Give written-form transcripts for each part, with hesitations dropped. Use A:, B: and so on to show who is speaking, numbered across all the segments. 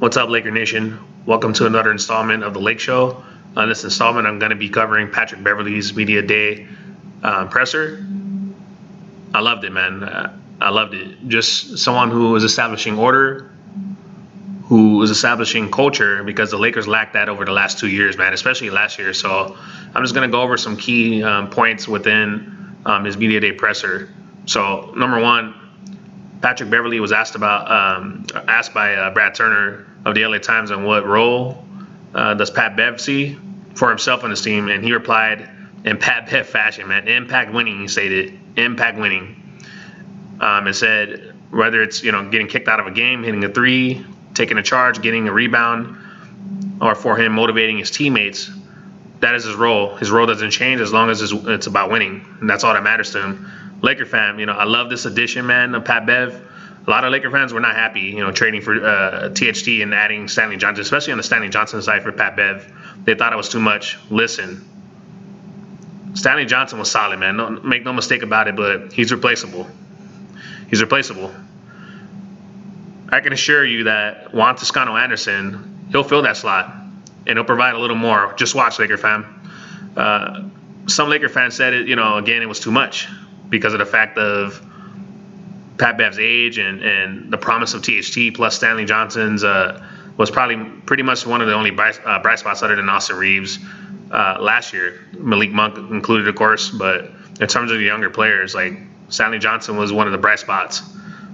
A: What's up, Laker Nation? Welcome to another installment of the Lake Show. On this installment, I'm going to be covering Patrick Beverly's Media Day presser. I loved it, man. I loved it. Just someone who was establishing order, who was establishing culture, because the Lakers lacked that over the last 2 years, man, especially last year. So I'm just going to go over some key points within his Media Day presser. So number one, Patrick Beverly was asked by Brad Turner of the LA Times on what role does Pat Bev see for himself and his team, and he replied in Pat Bev fashion, man, impact winning. He stated impact winning, and said whether it's getting kicked out of a game, hitting a three, taking a charge, getting a rebound, or for him motivating his teammates, that is his role. His role doesn't change as long as it's about winning, and that's all that matters to him. Laker fam, I love this addition, man, of Pat Bev. A lot of Laker fans were not happy, trading for THT and adding Stanley Johnson, especially on the Stanley Johnson side for Pat Bev. They thought it was too much. Listen, Stanley Johnson was solid, man. Make no mistake about it, but he's replaceable. He's replaceable. I can assure you that Juan Toscano Anderson, he'll fill that slot, and he'll provide a little more. Just watch, Laker fam. Some Laker fans said it, again, it was too much, because of the fact of Pat Bev's age and the promise of THT plus Stanley Johnson's was probably pretty much one of the only bright spots other than Austin Reeves last year. Malik Monk included, of course, but in terms of the younger players, like Stanley Johnson was one of the bright spots.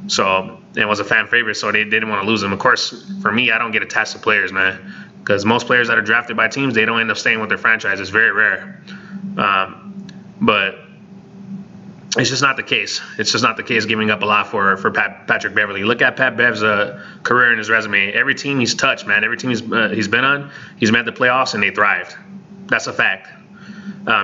A: So it was a fan favorite, so they didn't want to lose him. Of course, for me, I don't get attached to players, man, because most players that are drafted by teams, they don't end up staying with their franchise. It's very rare. But it's just not the case. It's just not the case giving up a lot for Patrick Beverly. Look at Pat Bev's career and his resume. Every team he's touched, man, every team he's been on, he's made the playoffs and they thrived. That's a fact.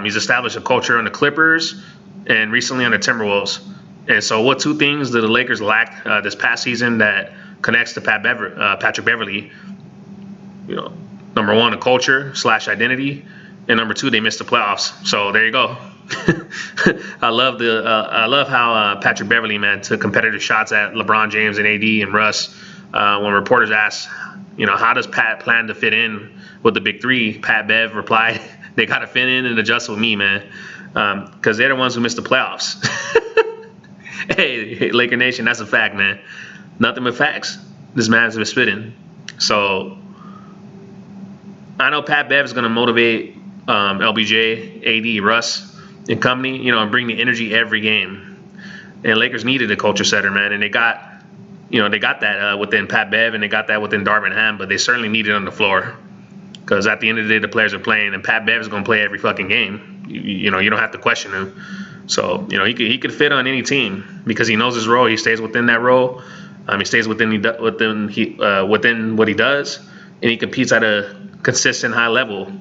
A: He's established a culture on the Clippers and recently on the Timberwolves. And so what two things did the Lakers lack this past season that connects to Patrick Beverly? Number one, a culture / identity. And number two, they missed the playoffs. So there you go. I love how Patrick Beverly, man, took competitive shots at LeBron James and AD and Russ. When reporters asked, how does Pat plan to fit in with the big three? Pat Bev replied, they got to fit in and adjust with me, man, because they're the ones who missed the playoffs. Hey, Laker Nation, that's a fact, man. Nothing but facts. This man's been spitting. So I know Pat Bev is going to motivate LBJ, AD, Russ, and company, and bring the energy every game. And Lakers needed a culture setter, man, and they got that within Pat Bev, and they got that within Darvin Ham, but they certainly need it on the floor, because at the end of the day, the players are playing, and Pat Bev is going to play every fucking game. You don't have to question him. So he could fit on any team because he knows his role. He stays within that role. He stays within what he does, and he competes at a consistent high level.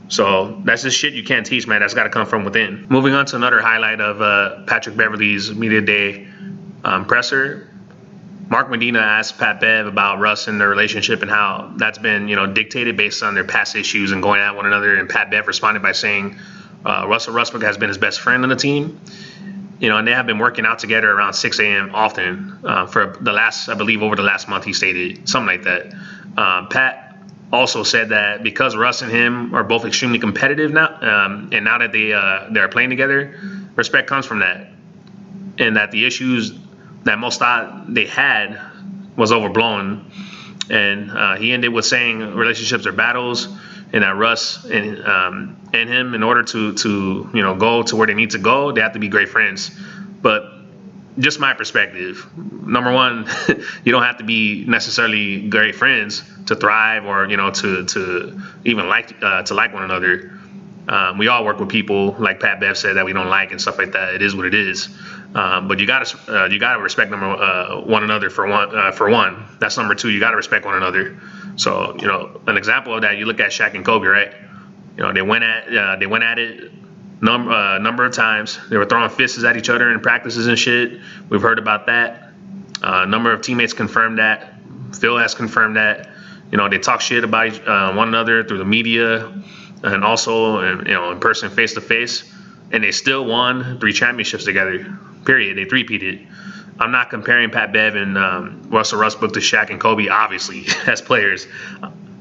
A: So that's just shit you can't teach, man. That's got to come from within. Moving on to another highlight of Patrick Beverly's Media Day presser. Mark Medina asked Pat Bev about Russ and their relationship and how that's been, dictated based on their past issues and going at one another. And Pat Bev responded by saying Russell Westbrook has been his best friend on the team. And they have been working out together around 6 a.m. often for over the last month, he stated, something like that. Pat also said that because Russ and him are both extremely competitive now, and now that they're playing together, respect comes from that, and that the issues that most thought they had was overblown. And he ended with saying relationships are battles, and that Russ and him, in order to go to where they need to go, they have to be great friends. But just my perspective, number one, you don't have to be necessarily great friends to thrive, or to even like one another. We all work with people, like Pat Bev said, that we don't like and stuff like that. It is what it is. But you gotta respect one another for one. That's number two. You gotta respect one another. So an example of that, you look at Shaq and Kobe, right? They went at it number of times. They were throwing fists at each other in practices and shit. We've heard about that. A number of teammates confirmed that. Phil has confirmed that. They talk shit about one another through the media and also in person, face to face, and they still won 3 championships together. Period. They three-peated. I'm not comparing Pat Bev and Russell Westbrook to Shaq and Kobe, obviously, as players.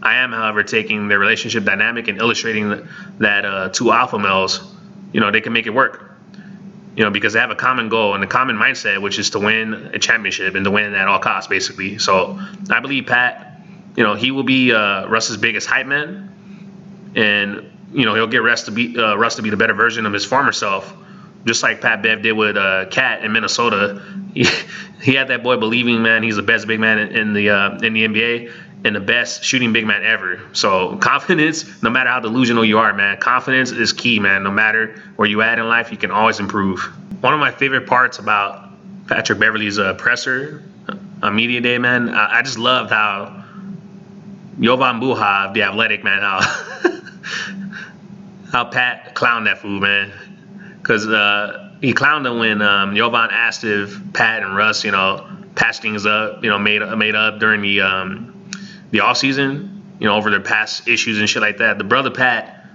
A: I am, however, taking their relationship dynamic and illustrating that two alpha males, they can make it work. Because they have a common goal and a common mindset, which is to win a championship and to win at all costs, basically. So I believe Pat, he will be Russ's biggest hype man, and he'll get Russ to be the better version of his former self, just like Pat Bev did with Cat in Minnesota. He had that boy believing, man, he's the best big man in the NBA and the best shooting big man ever. So confidence, no matter how delusional you are, man, confidence is key, man. No matter where you at in life, you can always improve. One of my favorite parts about Patrick Beverly's presser on media day, man, I just loved how Jovan Buha, the Athletic, man, how Pat clowned that fool, man. Because he clowned him when Jovan asked if Pat and Russ, patched things up, made up during the off season, over their past issues and shit like that. The brother Pat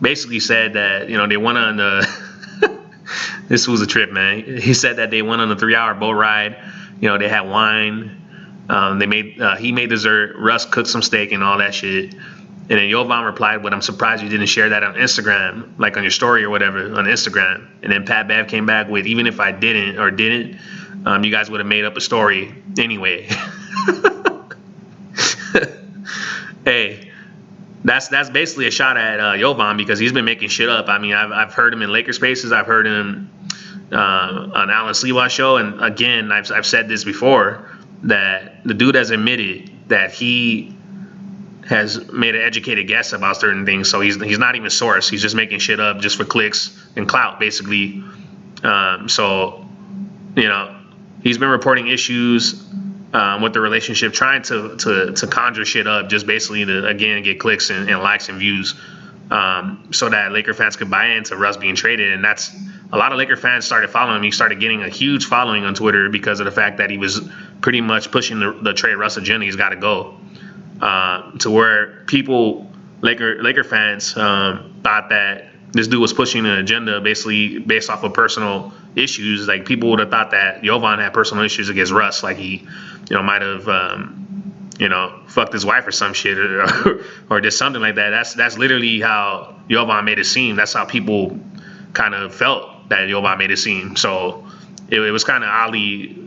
A: basically said that, they went on the this was a trip, man. He said that they went on a 3-hour boat ride. They had wine. He made dessert. Russ cooked some steak and all that shit. And then Jovan replied, "But I'm surprised you didn't share that on Instagram, like on your story or whatever on Instagram." And then Pat Bev came back with, "Even if I didn't, you guys would have made up a story anyway." Hey, that's basically a shot at Jovan, because he's been making shit up. I mean, I've heard him in Lakers spaces. I've heard him on Alan Sliwa's show, and again, I've said this before, that the dude has admitted that he has made an educated guess about certain things. So he's not even sourced. He's just making shit up just for clicks and clout, basically. So he's been reporting issues with the relationship, trying to conjure shit up, just basically to, again, get clicks and likes and views, so that Laker fans could buy into Russ being traded. And that's a lot of Laker fans started following him. He started getting a huge following on Twitter because of the fact that he was pretty much pushing the trade Russ agenda. He's got to go, to where people, Laker fans, thought that this dude was pushing an agenda basically based off of personal issues. Like, people would have thought that Jovan had personal issues against Russ, like he might have fucked his wife or some shit, or did something like that. That's literally how Jovan made it seem. That's how people kind of felt that Jovan made it seem. So it was kind of oddly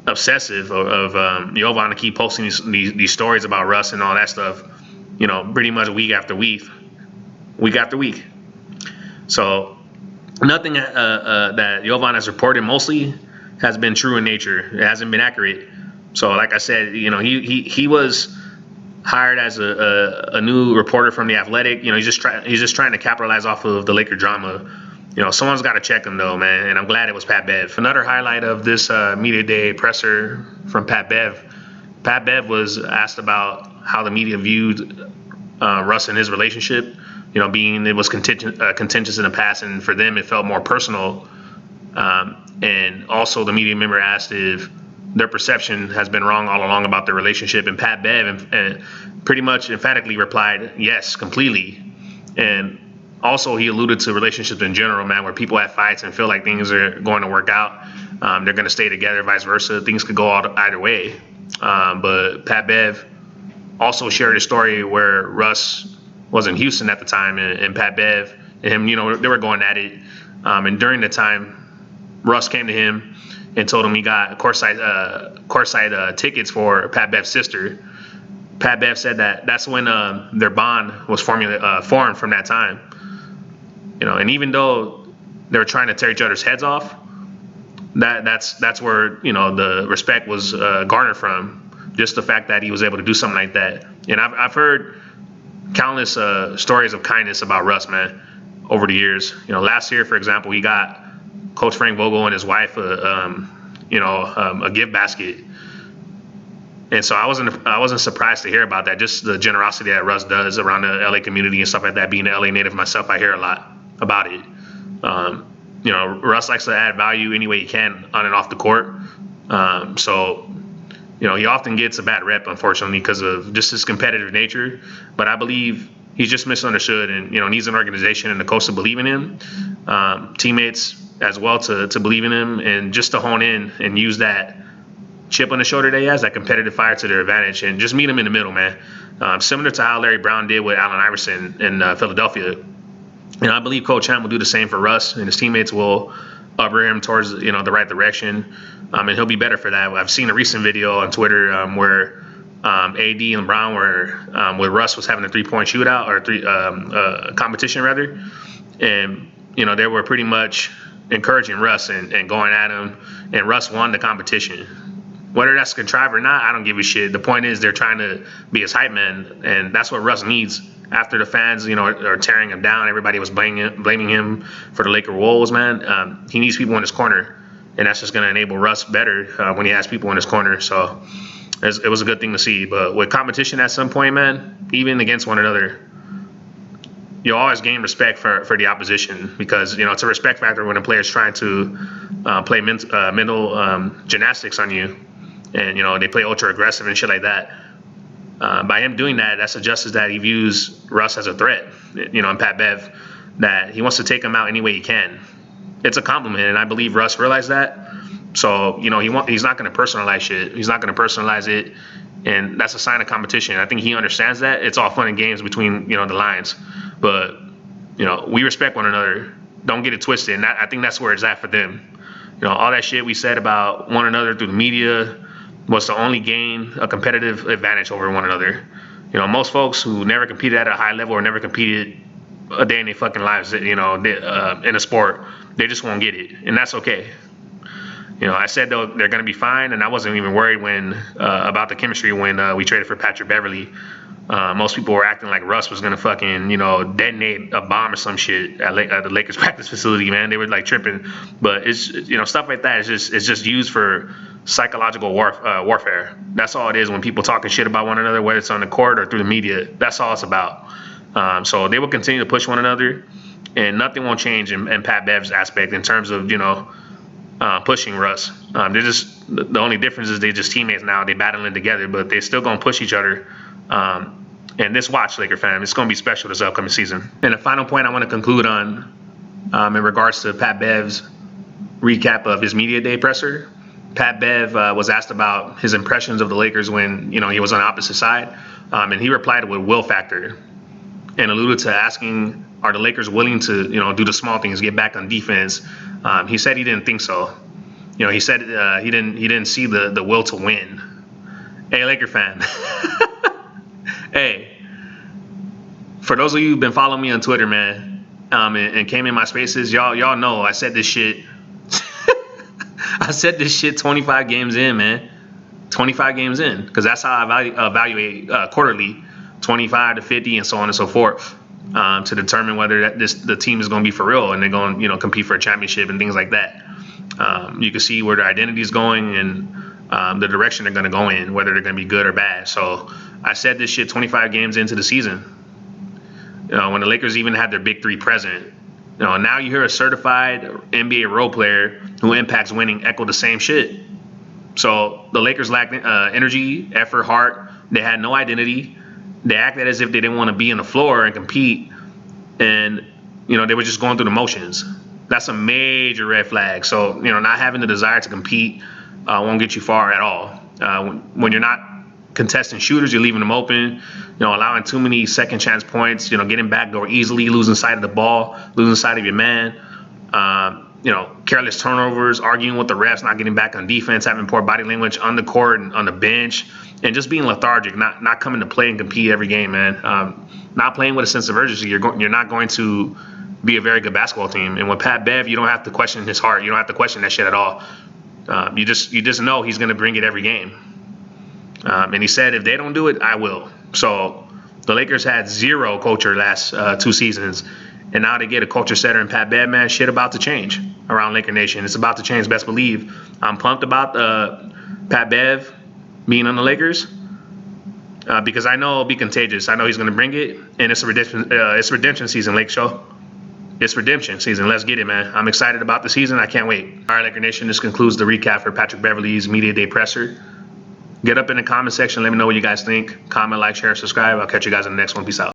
A: obsessive of Jovan to keep posting these stories about Russ and all that stuff, pretty much week after week. So nothing that Jovan has reported mostly has been true in nature. It hasn't been accurate. So like I said, he was hired as a new reporter from the Athletic. He's just trying to capitalize off of the Laker drama. Someone's got to check him though, man. And I'm glad it was Pat Bev. Another highlight of this media day presser from Pat Bev. Pat Bev was asked about how the media viewed Russ and his relationship. Being it was contentious in the past, and for them it felt more personal. And also the media member asked if their perception has been wrong all along about their relationship, and Pat Bev and pretty much emphatically replied, yes, completely. And also he alluded to relationships in general, man, where people have fights and feel like things are going to work out. They're going to stay together, vice versa. Things could go either way. But Pat Bev also shared a story where Russ was in Houston at the time, and Pat Bev and him, they were going at it. And during the time, Russ came to him and told him he got courtside tickets for Pat Bev's sister. Pat Bev said that that's when their bond was formed from that time. And even though they were trying to tear each other's heads off, that's where the respect was garnered from. Just the fact that he was able to do something like that. And I've heard countless stories of kindness about Russ, man, over the years. Last year, for example, he got Coach Frank Vogel and his wife a gift basket. And so I wasn't surprised to hear about that. Just the generosity that Russ does around the LA community and stuff like that. Being an LA native myself, I hear a lot about it. Russ likes to add value any way he can on and off the court. So he often gets a bad rep, unfortunately, because of just his competitive nature. But I believe he's just misunderstood, and needs an organization and a coach to believe in him. Teammates as well to believe in him and just to hone in and use that chip on the shoulder that he has, that competitive fire to their advantage, and just meet him in the middle, man. Similar to how Larry Brown did with Allen Iverson in Philadelphia. And I believe Coach Ham will do the same for Russ, and his teammates will upper him towards the right direction, and he'll be better for that. I've seen a recent video on Twitter where AD and Brown were where Russ was having a 3-point shootout or competition rather, and they were pretty much encouraging Russ and going at him, and Russ won the competition. Whether that's contrived or not, I don't give a shit. The point is they're trying to be his hype man, and that's what Russ needs. After the fans, are tearing him down, everybody was blaming him for the Laker woes, man. He needs people in his corner, and that's just going to enable Russ better when he has people in his corner. So it was a good thing to see. But with competition at some point, man, even against one another, you always gain respect for the opposition, because it's a respect factor when a player's trying to play mental gymnastics on you, and they play ultra aggressive and shit like that. By him doing that, that suggests that he views Russ as a threat, and Pat Bev, that he wants to take him out any way he can. It's a compliment, and I believe Russ realized that. So, he's not going to personalize shit. He's not going to personalize it, and that's a sign of competition. I think he understands that. It's all fun and games between, the lines. But, we respect one another. Don't get it twisted, and I think that's where it's at for them. All that shit we said about one another through the media was to only gain a competitive advantage over one another. Most folks who never competed at a high level or never competed a day in their fucking lives, in a sport, they just won't get it, and that's okay. I said they're going to be fine, and I wasn't even worried about the chemistry when we traded for Patrick Beverly. Most people were acting like Russ was going to fucking, detonate a bomb or some shit at the Lakers practice facility, man. They were like tripping. But it's, stuff like that is just used for psychological warfare. That's all it is when people talking shit about one another, whether it's on the court or through the media. That's all it's about. So they will continue to push one another, and nothing won't change in Pat Bev's aspect in terms of, pushing Russ. They're just, the only difference is they're just teammates now. They battling together, but they're still going to push each other. And this watch, Laker fam, it's going to be special this upcoming season. And the final point I want to conclude on in regards to Pat Bev's recap of his media day presser. Pat Bev was asked about his impressions of the Lakers when he was on the opposite side, and he replied with will factor and alluded to asking, are the Lakers willing to do the small things, get back on defense? He said he didn't think so. He said he didn't see the will to win. Hey, Laker fan. Hey, for those of you who've been following me on Twitter, man, and came in my spaces, y'all know I said this shit. I said this shit 25 games in, man. 25 games in, because that's how I evaluate quarterly, 25 to 50 and so on and so forth, to determine whether the team is going to be for real and they're going to compete for a championship and things like that. You can see where their identity is going and the direction they're going to go in, whether they're going to be good or bad. So I said this shit 25 games into the season. When the Lakers even had their big three present. Now you hear a certified NBA role player who impacts winning echo the same shit. So the Lakers lacked energy, effort, heart. They had no identity. They acted as if they didn't want to be on the floor and compete. And, they were just going through the motions. That's a major red flag. So, not having the desire to compete won't get you far at all. When you're not contesting shooters, you're leaving them open, allowing too many second chance points, getting backdoor easily, losing sight of the ball, losing sight of your man, careless turnovers, arguing with the refs, not getting back on defense, having poor body language on the court and on the bench, and just being lethargic, not coming to play and compete every game, man. Not playing with a sense of urgency, you're not going to be a very good basketball team. And with Pat Bev, you don't have to question his heart. You don't have to question that shit at all. You just know he's going to bring it every game. And he said, if they don't do it, I will. So the Lakers had zero culture last 2 seasons. And now they get a culture setter in Pat Bev, man. Shit about to change around Laker Nation. It's about to change, best believe. I'm pumped about Pat Bev being on the Lakers because I know it'll be contagious. I know he's going to bring it. And it's redemption season, Lake Show. It's redemption season. Let's get it, man. I'm excited about the season. I can't wait. All right, Laker Nation, this concludes the recap for Patrick Beverly's Media Day presser. Get up in the comment section. Let me know what you guys think. Comment, like, share, subscribe. I'll catch you guys in the next one. Peace out.